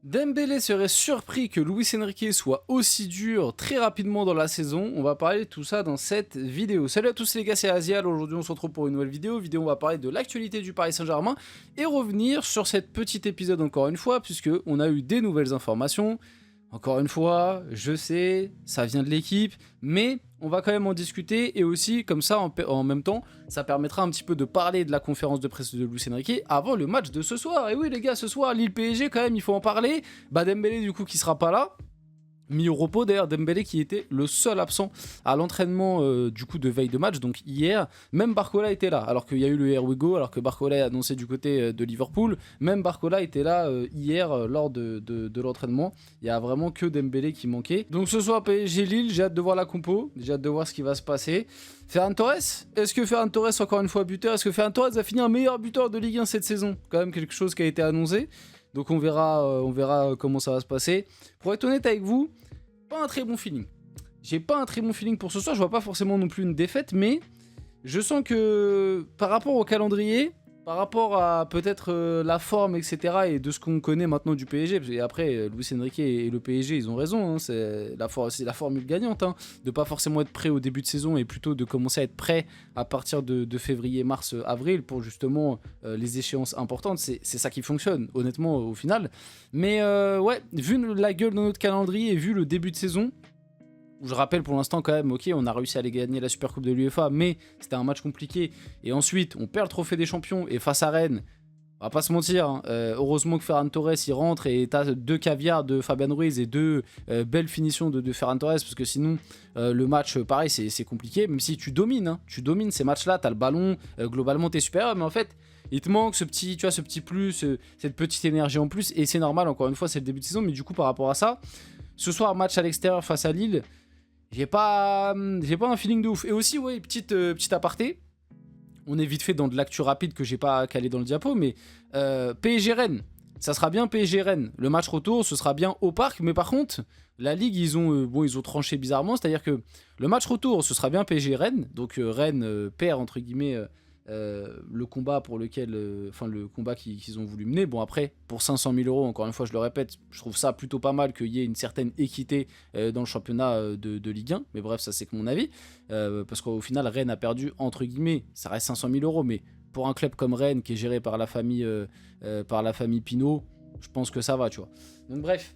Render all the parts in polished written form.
Dembélé serait surpris que Luis Enrique soit aussi dur très rapidement dans la saison. On va parler de tout ça dans cette vidéo. Salut à tous les gars, c'est Azial. Aujourd'hui on se retrouve pour une nouvelle vidéo. On va parler de l'actualité du Paris Saint-Germain et revenir sur cet petit épisode encore une fois, puisque on a eu des nouvelles informations. Encore une fois, je sais, ça vient de l'équipe, mais on va quand même en discuter et aussi, comme ça, en même temps, ça permettra un petit peu de parler de la conférence de presse de Luis Enrique avant le match de ce soir. Et oui, les gars, ce soir, Lille-PSG, quand même, il faut en parler. Bah, Dembélé, du coup, qui sera pas là. Mis au repos d'ailleurs, Dembélé qui était le seul absent à l'entraînement du coup de veille de match, donc hier. Même Barcola était là, alors qu'il y a eu le Here We Go, alors que Barcola est annoncé du côté de Liverpool. Même Barcola était là hier lors de l'entraînement. Il y a vraiment que Dembélé qui manquait. Donc ce soir PSG Lille, j'ai hâte de voir la compo, j'ai hâte de voir ce qui va se passer. Ferran Torres, est-ce que Ferran Torres encore une fois buteur? Est-ce que Ferran Torres va finir meilleur buteur de Ligue 1 cette saison? Quand même quelque chose qui a été annoncé. Donc on verra comment ça va se passer. Pour être honnête avec vous, pas un très bon feeling. J'ai pas un très bon feeling pour ce soir. Je vois pas forcément non plus une défaite, mais je sens que par rapport au calendrier, par rapport à peut-être la forme, etc. et de ce qu'on connaît maintenant du PSG, et après Luis Enrique et le PSG, ils ont raison. Hein, c'est la formule gagnante, hein, de pas forcément être prêt au début de saison et plutôt de commencer à être prêt à partir de février, mars, avril pour justement les échéances importantes. C'est ça qui fonctionne, honnêtement, au final. Mais ouais, vu la gueule de notre calendrier et vu le début de saison, où je rappelle pour l'instant quand même, ok, on a réussi à aller gagner la Supercoupe de l'UEFA, mais c'était un match compliqué. Et ensuite, on perd le trophée des champions et face à Rennes, on va pas se mentir, hein, heureusement que Ferran Torres il rentre et t'as deux caviars de Fabian Ruiz et deux belles finitions de Ferran Torres, parce que sinon le match pareil c'est compliqué, même si tu domines, hein, tu domines ces matchs-là, t'as le ballon, globalement t'es supérieur, mais en fait il te manque ce petit, tu vois, ce petit plus, cette petite énergie en plus, et c'est normal, encore une fois c'est le début de saison, mais du coup par rapport à ça, ce soir match à l'extérieur face à Lille, j'ai pas un feeling de ouf. Et aussi, ouais, petite aparté. On est vite fait dans de l'actu rapide que j'ai pas calé dans le diapo, mais PSG Rennes. Ça sera bien PSG Rennes. Le match retour, ce sera bien au parc. Mais par contre, la Ligue, ils ont tranché bizarrement. C'est-à-dire que le match retour, ce sera bien PSG Rennes. Donc Rennes perd, entre guillemets, le combat pour lequel, le combat qu'ils ont voulu mener. Bon après, pour 500 000 euros, encore une fois je le répète, je trouve ça plutôt pas mal qu'il y ait une certaine équité dans le championnat de Ligue 1, mais bref ça c'est que mon avis, parce qu'au final Rennes a perdu, entre guillemets, ça reste 500 000 euros, mais pour un club comme Rennes qui est géré par la famille Pinault, je pense que ça va, tu vois. Donc bref,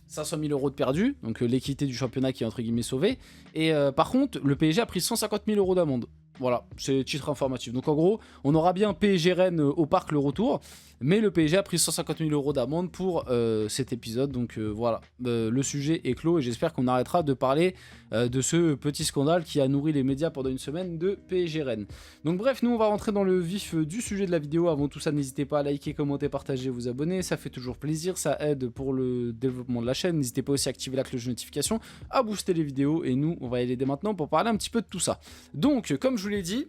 500 000 euros de perdu, donc l'équité du championnat qui est entre guillemets sauvée. Et par contre, le PSG a pris 150 000 euros d'amende. Voilà, c'est le titre informatif. Donc en gros, on aura bien PSG Rennes au parc le retour, mais le PSG a pris 150 000 euros d'amende pour cet épisode. Donc voilà, le sujet est clos et j'espère qu'on arrêtera de parler de ce petit scandale qui a nourri les médias pendant une semaine de PSG Rennes. Donc bref, nous on va rentrer dans le vif du sujet de la vidéo. Avant tout ça, n'hésitez pas à liker, commenter, partager, vous abonner, ça fait toujours plaisir, ça aide pour le développement de la chaîne. N'hésitez pas aussi à activer la cloche de notification, à booster les vidéos, et nous on va y aller dès maintenant pour parler un petit peu de tout ça. Donc comme je vous l'ai dit,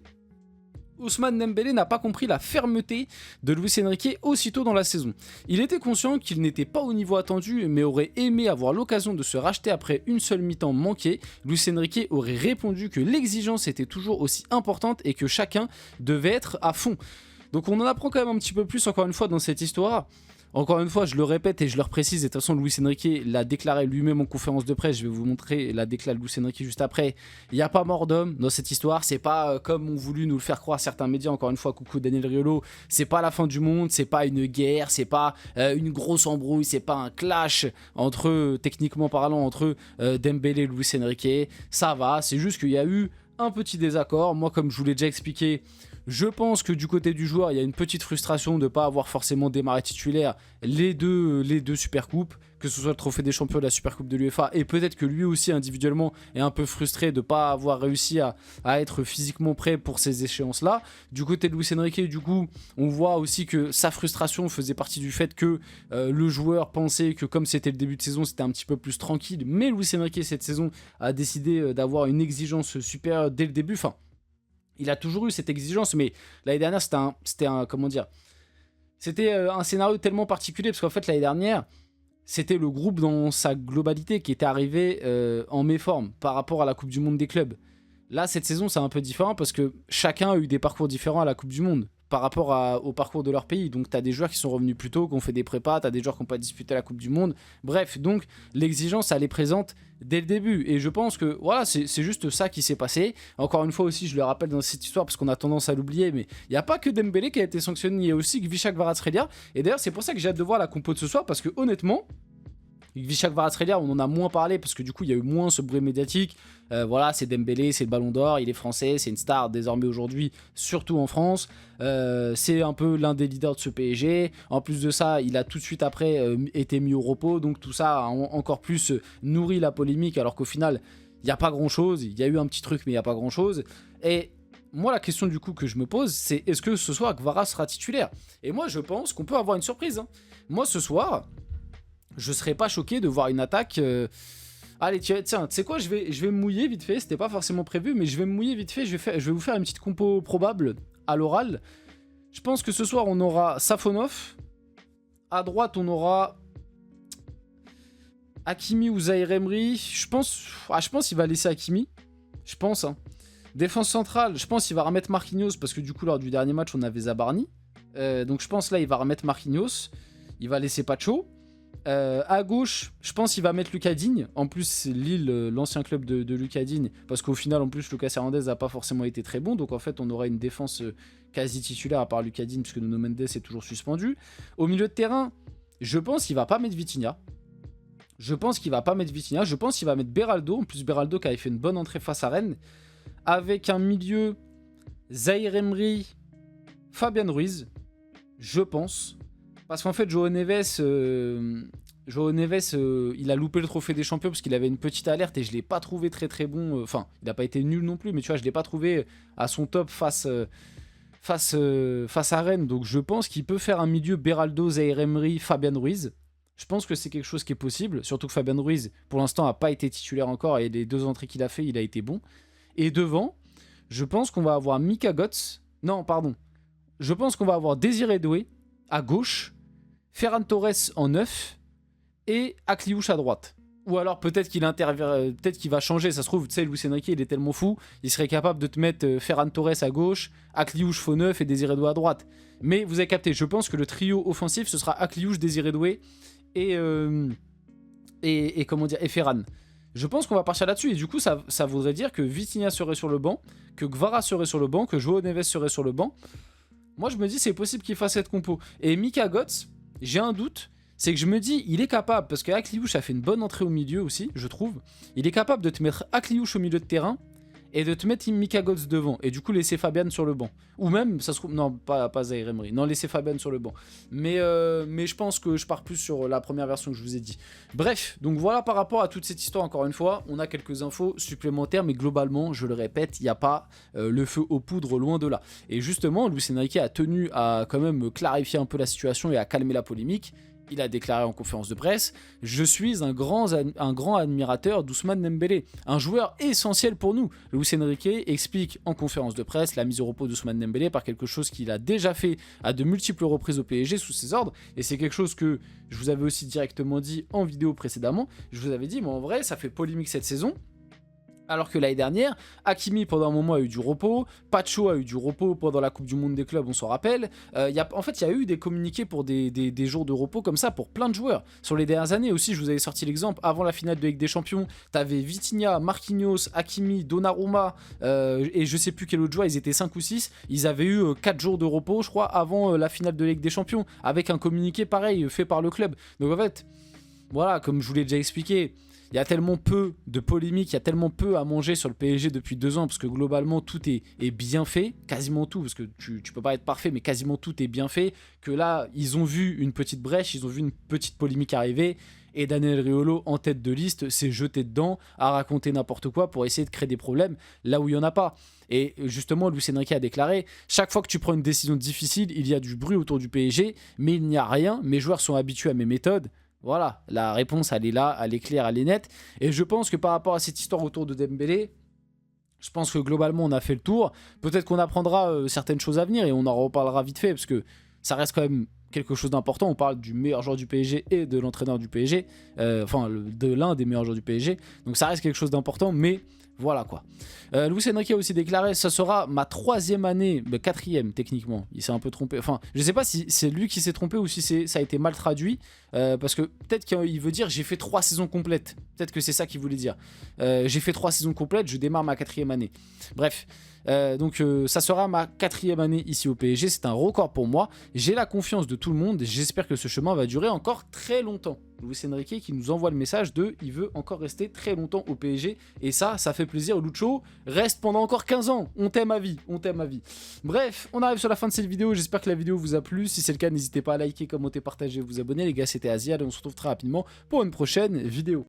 Ousmane Dembélé n'a pas compris la fermeté de Luis Enrique aussitôt dans la saison. Il était conscient qu'il n'était pas au niveau attendu, mais aurait aimé avoir l'occasion de se racheter après une seule mi-temps manquée. Luis Enrique aurait répondu que l'exigence était toujours aussi importante et que chacun devait être à fond. Donc on en apprend quand même un petit peu plus encore une fois dans cette histoire. Encore une fois, je le répète et je le reprécise, et de toute façon, Luis Enrique l'a déclaré lui-même en conférence de presse. Je vais vous montrer la déclaration de Luis Enrique juste après. Il n'y a pas mort d'homme dans cette histoire. C'est pas comme ont voulu nous le faire croire certains médias. Encore une fois, coucou Daniel Riolo. C'est pas la fin du monde, c'est pas une guerre, c'est pas une grosse embrouille, c'est pas un clash entre, techniquement parlant, entre Dembélé et Luis Enrique. Ça va, c'est juste qu'il y a eu un petit désaccord. Moi, comme je vous l'ai déjà expliqué, je pense que du côté du joueur, il y a une petite frustration de ne pas avoir forcément démarré titulaire les deux Supercoupes, que ce soit le trophée des champions de la Supercoupe de l'UEFA, et peut-être que lui aussi individuellement est un peu frustré de ne pas avoir réussi à être physiquement prêt pour ces échéances-là. Du côté de Luis Enrique, du coup, on voit aussi que sa frustration faisait partie du fait que le joueur pensait que comme c'était le début de saison, c'était un petit peu plus tranquille, mais Luis Enrique cette saison a décidé d'avoir une exigence supérieure dès le début. Enfin, il a toujours eu cette exigence, mais l'année dernière, c'était un scénario tellement particulier, parce qu'en fait, l'année dernière, c'était le groupe dans sa globalité qui était arrivé en méforme par rapport à la Coupe du Monde des clubs. Là, cette saison, c'est un peu différent, parce que chacun a eu des parcours différents à la Coupe du Monde. par rapport au parcours de leur pays. Donc tu as des joueurs qui sont revenus plus tôt, qui ont fait des prépas, tu as des joueurs qui n'ont pas disputé la Coupe du Monde. Bref, donc l'exigence, elle est présente dès le début. Et je pense que voilà, c'est juste ça qui s'est passé. Encore une fois aussi, je le rappelle dans cette histoire parce qu'on a tendance à l'oublier, mais il n'y a pas que Dembélé qui a été sanctionné, il y a aussi Gvishak Kvaratskhelia. Et d'ailleurs, c'est pour ça que j'ai hâte de voir la compo de ce soir, parce que honnêtement, Gvishak Kvaratskhelia, on en a moins parlé parce que du coup il y a eu moins ce bruit médiatique. Voilà, c'est Dembélé, c'est le Ballon d'Or, il est français, c'est une star désormais aujourd'hui, surtout en France. C'est un peu l'un des leaders de ce PSG. En plus de ça, il a tout de suite après été mis au repos, donc tout ça a encore plus nourri la polémique, alors qu'au final, il n'y a pas grand-chose. Il y a eu un petit truc, mais il n'y a pas grand-chose. Et moi, la question du coup que je me pose, c'est est-ce que ce soir Kvara sera titulaire? Et moi, je pense qu'on peut avoir une surprise. Hein. Moi, ce soir, je serais pas choqué de voir une attaque. Allez, tiens, tu sais quoi, je vais me mouiller vite fait. C'était pas forcément prévu, mais je vais me mouiller vite fait. Je vais vous faire une petite compo probable à l'oral. Je pense que ce soir, on aura Safonov. À droite, on aura Hakimi ou Zaïre Emery. Je pense qu'il va laisser Hakimi. Je pense. Hein. Défense centrale, je pense qu'il va remettre Marquinhos parce que du coup, lors du dernier match, on avait Zabarni. Donc je pense là, il va remettre Marquinhos. Il va laisser Pacho. À gauche, je pense qu'il va mettre Lucas Digne. En plus, c'est Lille, l'ancien club de Lucas Digne. Parce qu'au final, en plus, Lucas Hernandez n'a pas forcément été très bon. Donc en fait, on aura une défense quasi titulaire à part Lucas Digne, puisque Nuno Mendes est toujours suspendu. Au milieu de terrain, je pense qu'il va pas mettre Vitinha. Je pense qu'il va mettre Beraldo. En plus, Beraldo qui avait fait une bonne entrée face à Rennes. Avec un milieu Zaïre Emery, Fabian Ruiz. Je pense. Parce qu'en fait, João Neves, il a loupé le trophée des champions parce qu'il avait une petite alerte et je ne l'ai pas trouvé très très bon. Enfin, il n'a pas été nul non plus, mais tu vois, je ne l'ai pas trouvé à son top face à Rennes. Donc je pense qu'il peut faire un milieu Beraldo, Zaïre Emery, Fabian Ruiz. Je pense que c'est quelque chose qui est possible, surtout que Fabian Ruiz, pour l'instant, n'a pas été titulaire encore et les 2 entrées qu'il a fait, il a été bon. Et devant, je pense qu'on va avoir Mika Götze. Non, pardon. Je pense qu'on va avoir Désiré Doué à gauche. Ferran Torres en 9 et Akliouche à droite. Ou alors peut-être qu'il peut-être qu'il va changer, ça se trouve, tu sais, Luis Enrique, il est tellement fou, il serait capable de te mettre Ferran Torres à gauche, Akliouche faux 9 et Désiré Doué à droite. Mais vous avez capté, je pense que le trio offensif, ce sera Akliouche, Désiré Doué et comment dire, et Ferran. Je pense qu'on va partir là-dessus, et du coup, ça voudrait dire que Vitinha serait sur le banc, que Kvara serait sur le banc, que João Neves serait sur le banc. Moi, je me dis, c'est possible qu'il fasse cette compo. Et Mika Götze, j'ai un doute, c'est que je me dis, il est capable, parce que Akliouche a fait une bonne entrée au milieu aussi, je trouve, il est capable de te mettre Akliouche au milieu de terrain et de te mettre Mika Götze devant, et du coup laisser Fabian sur le banc. Ou même, ça se trouve, non, pas Zaïre Emery, non, laisser Fabian sur le banc. Mais je pense que je pars plus sur la première version que je vous ai dit. Bref, donc voilà par rapport à toute cette histoire, encore une fois, on a quelques infos supplémentaires, mais globalement, je le répète, il n'y a pas le feu aux poudres, loin de là. Et justement, Luis Enrique a tenu à quand même clarifier un peu la situation et à calmer la polémique. Il a déclaré en conférence de presse « Je suis un grand admirateur d'Ousmane Dembélé, un joueur essentiel pour nous ». Luis Enrique explique en conférence de presse la mise au repos d'Ousmane Dembélé par quelque chose qu'il a déjà fait à de multiples reprises au PSG sous ses ordres. Et c'est quelque chose que je vous avais aussi directement dit en vidéo précédemment. Je vous avais dit, mais en vrai, ça fait polémique cette saison. Alors que l'année dernière, Hakimi pendant un moment a eu du repos, Pacho a eu du repos pendant la Coupe du Monde des clubs, on s'en rappelle. En fait, il y a eu des communiqués pour des jours de repos comme ça pour plein de joueurs. Sur les dernières années aussi, je vous avais sorti l'exemple, avant la finale de Ligue des Champions, t'avais Vitinha, Marquinhos, Hakimi, Donnarumma et je sais plus quel autre joueur, ils étaient 5 ou 6. Ils avaient eu 4 jours de repos, je crois, avant la finale de Ligue des Champions, avec un communiqué pareil fait par le club. Donc en fait, voilà, comme je vous l'ai déjà expliqué, il y a tellement peu de polémiques, il y a tellement peu à manger sur le PSG depuis 2 ans, parce que globalement tout est bien fait, quasiment tout, parce que tu peux pas être parfait, mais quasiment tout est bien fait, que là, ils ont vu une petite brèche, ils ont vu une petite polémique arriver, et Daniel Riolo, en tête de liste, s'est jeté dedans, à raconter n'importe quoi pour essayer de créer des problèmes là où il n'y en a pas. Et justement, Luis Enrique a déclaré « Chaque fois que tu prends une décision difficile, il y a du bruit autour du PSG, mais il n'y a rien, mes joueurs sont habitués à mes méthodes. » Voilà, la réponse, elle est là, elle est claire, elle est nette. Et je pense que par rapport à cette histoire autour de Dembélé, je pense que globalement, on a fait le tour. Peut-être qu'on apprendra certaines choses à venir et on en reparlera vite fait, parce que ça reste quand même quelque chose d'important. On parle du meilleur joueur du PSG et de l'entraîneur du PSG, de l'un des meilleurs joueurs du PSG. Donc ça reste quelque chose d'important, mais Voilà quoi. Luis Enrique a aussi déclaré ça sera ma 3e année, 4e techniquement. Il s'est un peu trompé. Enfin, je sais pas si c'est lui qui s'est trompé ou si ça a été mal traduit. Parce que peut-être qu'il veut dire j'ai fait 3 saisons complètes. Peut-être que c'est ça qu'il voulait dire. J'ai fait 3 saisons complètes, je démarre ma 4e année. Bref. Donc ça sera ma 4e année ici au PSG, c'est un record pour moi, j'ai la confiance de tout le monde, j'espère que ce chemin va durer encore très longtemps. Luis Enrique qui nous envoie le message de il veut encore rester très longtemps au PSG, et ça fait plaisir. Lucho, reste pendant encore 15 ans, on t'aime à vie, on t'aime à vie. Bref, on arrive sur la fin de cette vidéo, j'espère que la vidéo vous a plu, si c'est le cas n'hésitez pas à liker, commenter, partager, vous abonner les gars, c'était Azial et on se retrouve très rapidement pour une prochaine vidéo.